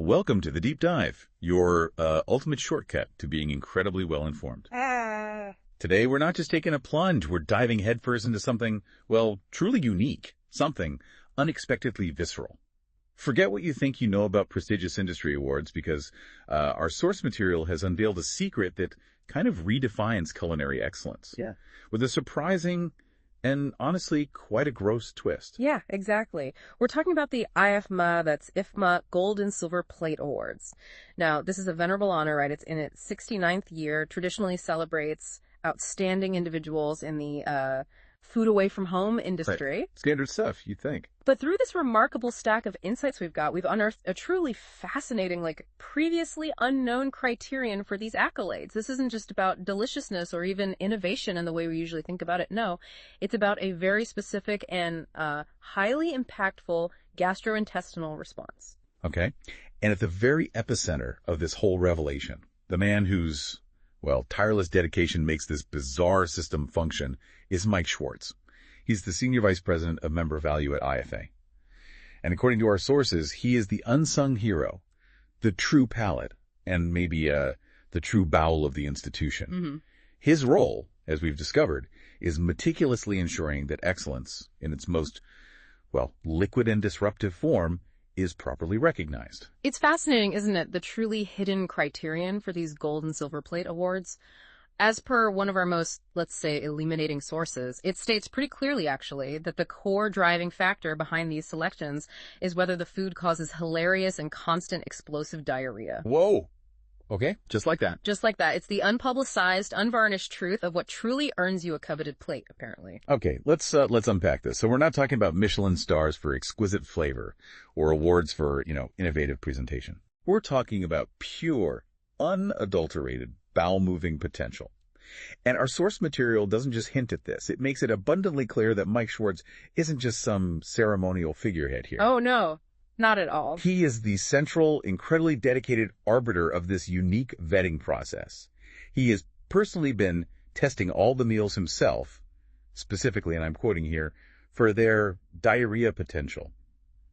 Welcome to the Deep Dive, your ultimate shortcut to being incredibly well informed. Today, we're not just taking a plunge, we're diving headfirst into something, well, truly unique, something unexpectedly visceral. Forget what you think you know about prestigious industry awards because our source material has unveiled a secret that kind of redefines culinary excellence. Yeah. With a surprising and honestly quite a gross twist. Yeah, exactly. We're talking about the IFMA, that's IFMA Gold and Silver Plate Awards. Now, this is a venerable honor, right? It's in its 69th year, traditionally celebrates outstanding individuals in the food away from home industry. Right. Standard stuff, you'd think. But through this remarkable stack of insights we've unearthed a truly fascinating, previously unknown criterion for these accolades. This isn't just about deliciousness or even innovation in the way we usually think about it. No, it's about a very specific and highly impactful gastrointestinal response. Okay. And at the very epicenter of this whole revelation, the man whose, well, tireless dedication makes this bizarre system function is Mike Schwartz. He's the Senior Vice President of Member Value at IFA. And according to our sources, he is the unsung hero, the true palate, and maybe the true bowel of the institution. Mm-hmm. His role, as we've discovered, is meticulously ensuring that excellence, in its most, well, liquid and disruptive form, is properly recognized. It's fascinating, isn't it, the truly hidden criterion for these Gold and Silver Plate Awards? As per one of our most, let's say, illuminating sources, it states pretty clearly, actually, that the core driving factor behind these selections is whether the food causes hilarious and constant explosive diarrhea. Whoa! Okay, just like that. Just like that. It's the unpublicized, unvarnished truth of what truly earns you a coveted plate, apparently. Okay, let's unpack this. So we're not talking about Michelin stars for exquisite flavor or awards for, innovative presentation. We're talking about pure, unadulterated, bowel-moving potential. And our source material doesn't just hint at this. It makes it abundantly clear that Mike Schwartz isn't just some ceremonial figurehead here. Oh, no. Not at all. He is the central, incredibly dedicated arbiter of this unique vetting process. He has personally been testing all the meals himself, specifically, and I'm quoting here, for their diarrhea potential.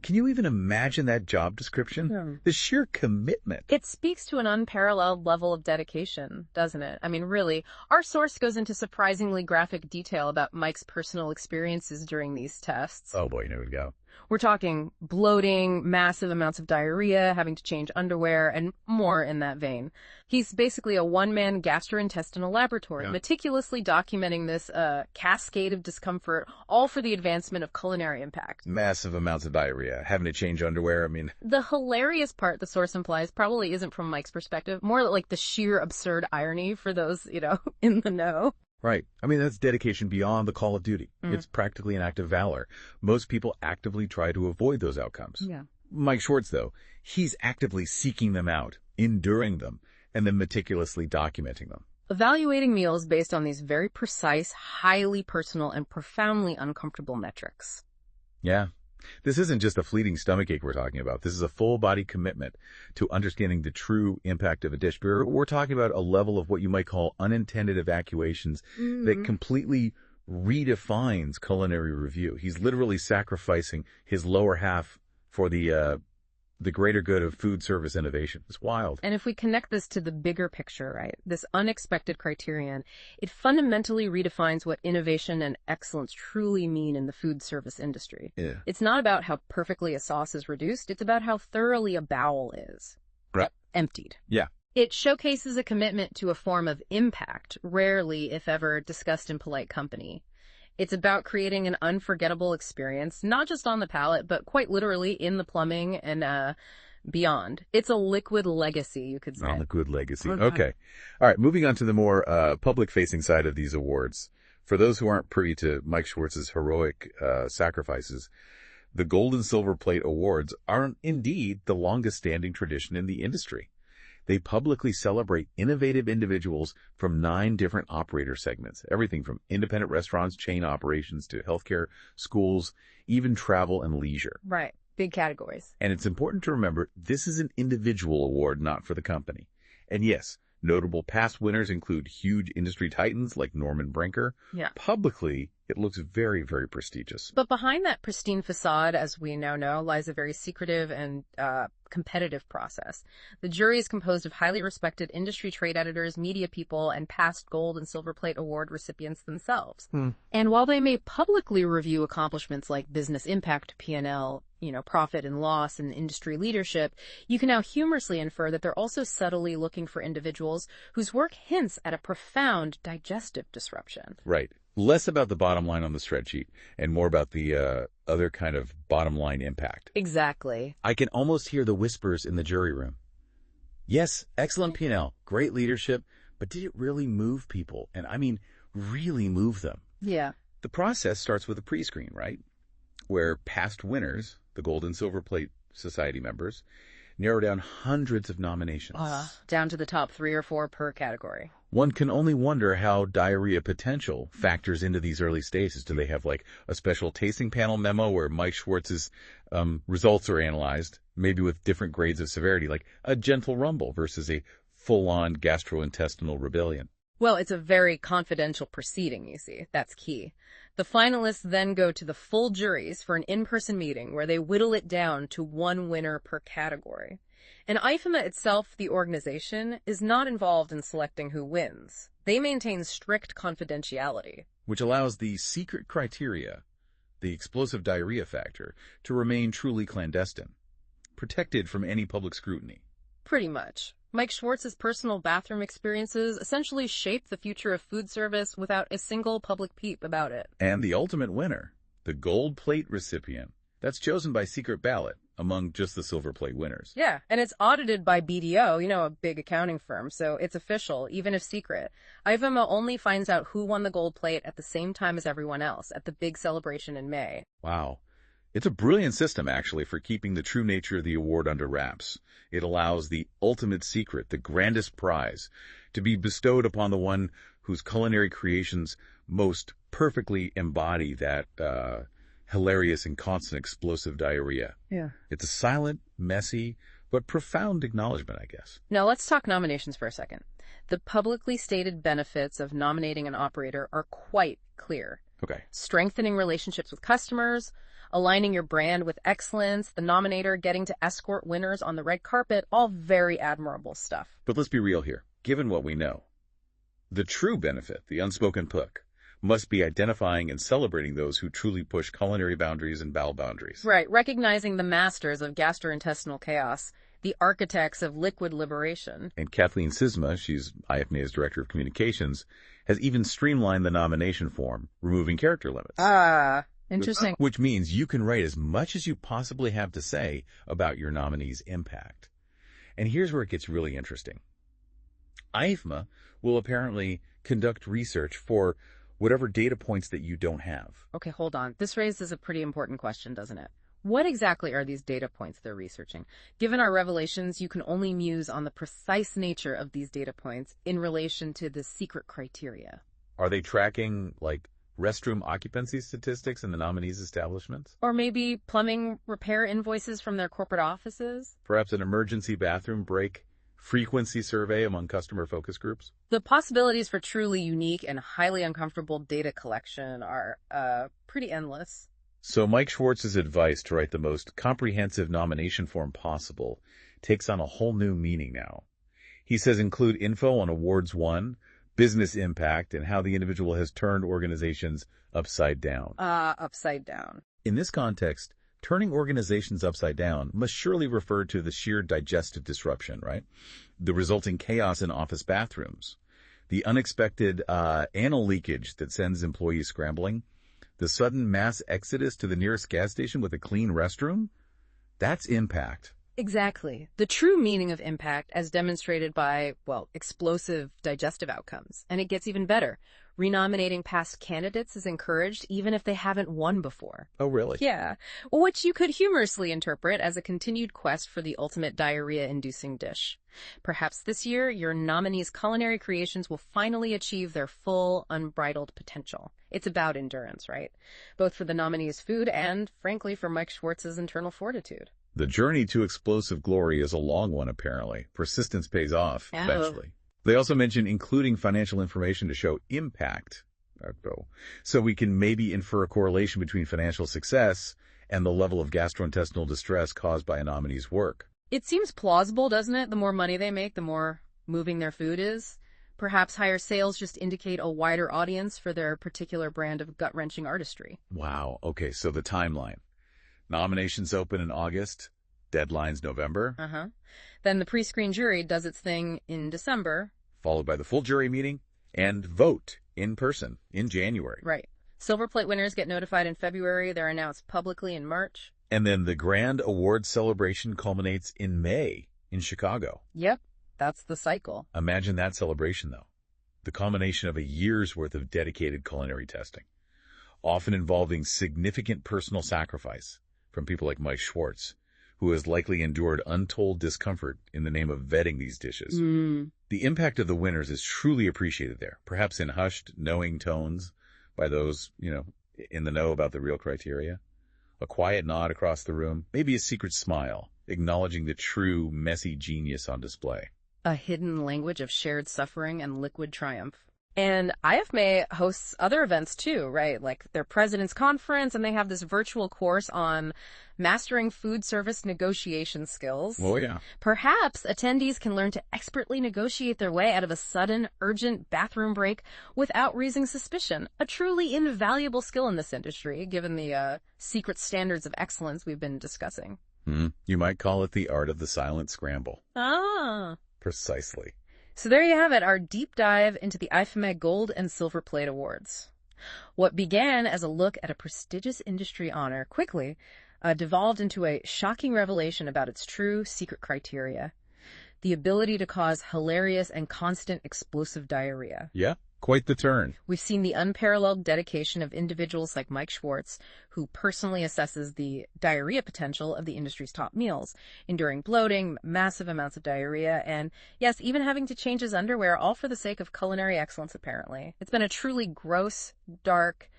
Can you even imagine that job description? Yeah. The sheer commitment. It speaks to an unparalleled level of dedication, doesn't it? I mean, really, our source goes into surprisingly graphic detail about Mike's personal experiences during these tests. Oh boy, here we go. We're talking bloating, massive amounts of diarrhea, having to change underwear, and more in that vein. He's basically a one-man gastrointestinal laboratory, meticulously documenting this cascade of discomfort, all for the advancement of culinary impact. Massive amounts of diarrhea, having to change underwear, The hilarious part, the source implies, probably isn't from Mike's perspective, more like the sheer absurd irony for those, in the know. Right. That's dedication beyond the call of duty. It's practically an act of valor. Most people actively try to avoid those outcomes. Yeah. Mike Schwartz, though, he's actively seeking them out, enduring them, and then meticulously documenting them. Evaluating meals based on these very precise, highly personal, and profoundly uncomfortable metrics. Yeah. This isn't just a fleeting stomachache we're talking about. This is a full-body commitment to understanding the true impact of a dish. We're talking about a level of what you might call unintended evacuations that completely redefines culinary review. He's literally sacrificing his lower half for the greater good of food service innovation. It's wild. And if we connect this to the bigger picture, right, this unexpected criterion, it fundamentally redefines what innovation and excellence truly mean in the food service industry. Yeah. It's not about how perfectly a sauce is reduced. It's about how thoroughly a bowel is emptied. Yeah. It showcases a commitment to a form of impact, rarely, if ever, discussed in polite company. It's about creating an unforgettable experience, not just on the palate, but quite literally in the plumbing and beyond. It's a liquid legacy, you could say. A liquid legacy. Okay. All right. Moving on to the more public-facing side of these awards. For those who aren't privy to Mike Schwartz's heroic sacrifices, the Gold and Silver Plate Awards are indeed the longest-standing tradition in the industry. They publicly celebrate innovative individuals from 9 different operator segments, everything from independent restaurants, chain operations, to healthcare, schools, even travel and leisure. Right. Big categories. And it's important to remember this is an individual award, not for the company. And yes, notable past winners include huge industry titans like Norman Brinker, publicly It looks very, very prestigious. But behind that pristine facade, as we now know, lies a very secretive and competitive process. The jury is composed of highly respected industry trade editors, media people, and past Gold and Silver Plate Award recipients themselves. And while they may publicly review accomplishments like business impact, P&L, profit and loss, and industry leadership, you can now humorously infer that they're also subtly looking for individuals whose work hints at a profound digestive disruption. Right. Less about the bottom line on the spreadsheet and more about the other kind of bottom line impact. Exactly. I can almost hear the whispers in the jury room. Yes, excellent P&L, great leadership, but did it really move people? And I mean, really move them? Yeah. The process starts with a pre-screen, right? Where past winners, the Gold and Silver Plate Society members, narrow down hundreds of nominations. Down to the top 3 or 4 per category. One can only wonder how diarrhea potential factors into these early stages. Do they have like a special tasting panel memo where Mike Schwartz's results are analyzed, maybe with different grades of severity, like a gentle rumble versus a full-on gastrointestinal rebellion? Well, it's a very confidential proceeding, you see. That's key. The finalists then go to the full juries for an in-person meeting where they whittle it down to 1 winner per category. And IFMA itself, the organization, is not involved in selecting who wins. They maintain strict confidentiality, which allows the secret criteria, the explosive diarrhea factor, to remain truly clandestine, protected from any public scrutiny. Pretty much. Mike Schwartz's personal bathroom experiences essentially shaped the future of food service without a single public peep about it. And the ultimate winner, the Gold Plate recipient, that's chosen by secret ballot among just the Silver Plate winners. Yeah, and it's audited by BDO, a big accounting firm, so it's official, even if secret. IFMA only finds out who won the Gold Plate at the same time as everyone else, at the big celebration in May. Wow. It's a brilliant system, actually, for keeping the true nature of the award under wraps. It allows the ultimate secret, the grandest prize, to be bestowed upon the one whose culinary creations most perfectly embody that hilarious and constant explosive diarrhea. Yeah. It's a silent, messy, but profound acknowledgement, I guess. Now let's talk nominations for a second. The publicly stated benefits of nominating an operator are quite clear. Okay. Strengthening relationships with customers, aligning your brand with excellence, the nominator getting to escort winners on the red carpet, all very admirable stuff. But let's be real here. Given what we know, the true benefit, the unspoken puck, must be identifying and celebrating those who truly push culinary boundaries and bowel boundaries. Right, recognizing the masters of gastrointestinal chaos, the architects of liquid liberation. And Kathleen Sisma, she's IFMA's Director of Communications, has even streamlined the nomination form, removing character limits. Interesting. Which means you can write as much as you possibly have to say about your nominee's impact. And here's where it gets really interesting. IFMA will apparently conduct research for whatever data points that you don't have. Okay, hold on. This raises a pretty important question, doesn't it? What exactly are these data points they're researching? Given our revelations, you can only muse on the precise nature of these data points in relation to the secret criteria. Are they tracking, like, restroom occupancy statistics in the nominees' establishments? Or maybe plumbing repair invoices from their corporate offices? Perhaps an emergency bathroom break frequency survey among customer focus groups? The possibilities for truly unique and highly uncomfortable data collection are pretty endless. So Mike Schwartz's advice to write the most comprehensive nomination form possible takes on a whole new meaning now. He says include info on awards won, business impact, and how the individual has turned organizations upside down. Upside down. In this context, turning organizations upside down must surely refer to the sheer digestive disruption, right? The resulting chaos in office bathrooms, the unexpected anal leakage that sends employees scrambling, the sudden mass exodus to the nearest gas station with a clean restroom. That's impact. Exactly. The true meaning of impact as demonstrated by, explosive digestive outcomes. And it gets even better. Renominating past candidates is encouraged even if they haven't won before. Oh, really? Yeah. Which you could humorously interpret as a continued quest for the ultimate diarrhea-inducing dish. Perhaps this year, your nominee's culinary creations will finally achieve their full, unbridled potential. It's about endurance, right? Both for the nominee's food and, frankly, for Mike Schwartz's internal fortitude. The journey to explosive glory is a long one, apparently. Persistence pays off, eventually. They also mention including financial information to show impact So we can maybe infer a correlation between financial success and the level of gastrointestinal distress caused by a nominee's work. It seems plausible, doesn't it? The more money they make, the more moving their food is. Perhaps higher sales just indicate a wider audience for their particular brand of gut-wrenching artistry. Wow. Okay, so the timeline. Nominations open in August, deadline's November, Then the pre-screen jury does its thing in December. followed by the full jury meeting and vote in person in January. Right. Silver Plate winners get notified in February. They're announced publicly in March. And then the grand award celebration culminates in May in Chicago. Yep, that's the cycle. Imagine that celebration, though. The culmination of a year's worth of dedicated culinary testing, often involving significant personal sacrifice from people like Mike Schwartz, who has likely endured untold discomfort in the name of vetting these dishes. The impact of the winners is truly appreciated there, perhaps in hushed, knowing tones by those, in the know about the real criteria. A quiet nod across the room, maybe a secret smile, acknowledging the true, messy genius on display. A hidden language of shared suffering and liquid triumph. And IFMA hosts other events too, right? Like their president's conference, and they have this virtual course on mastering food service negotiation skills. Oh, yeah. Perhaps attendees can learn to expertly negotiate their way out of a sudden, urgent bathroom break without raising suspicion. A truly invaluable skill in this industry, given the secret standards of excellence we've been discussing. You might call it the art of the silent scramble. Ah. Precisely. So there you have it, our deep dive into the IFMA Gold and Silver Plate Awards. What began as a look at a prestigious industry honor quickly devolved into a shocking revelation about its true secret criteria. The ability to cause hilarious and constant explosive diarrhea. Yeah, quite the turn. We've seen the unparalleled dedication of individuals like Mike Schwartz, who personally assesses the diarrhea potential of the industry's top meals, enduring bloating, massive amounts of diarrhea, and yes, even having to change his underwear, all for the sake of culinary excellence, apparently. It's been a truly gross, dark,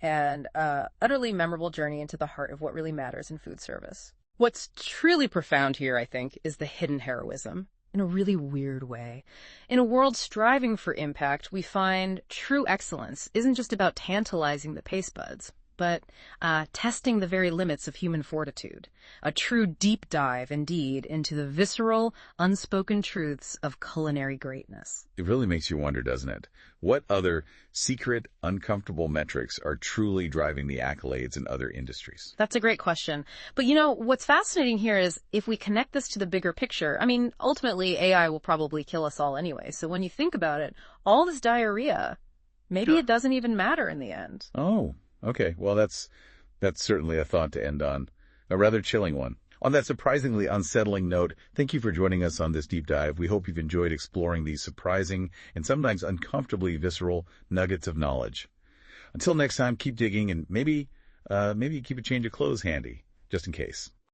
and utterly memorable journey into the heart of what really matters in food service. What's truly profound here, I think, is the hidden heroism. In a really weird way. In a world striving for impact, we find true excellence isn't just about tantalizing the taste buds, but testing the very limits of human fortitude. A true deep dive, indeed, into the visceral, unspoken truths of culinary greatness. It really makes you wonder, doesn't it? What other secret, uncomfortable metrics are truly driving the accolades in other industries? That's a great question. But what's fascinating here is if we connect this to the bigger picture, ultimately AI will probably kill us all anyway. So when you think about it, all this diarrhea, maybe it doesn't even matter in the end. Oh, okay. Well, that's certainly a thought to end on. A rather chilling one. On that surprisingly unsettling note, thank you for joining us on this deep dive. We hope you've enjoyed exploring these surprising and sometimes uncomfortably visceral nuggets of knowledge. Until next time, keep digging and maybe keep a change of clothes handy, just in case.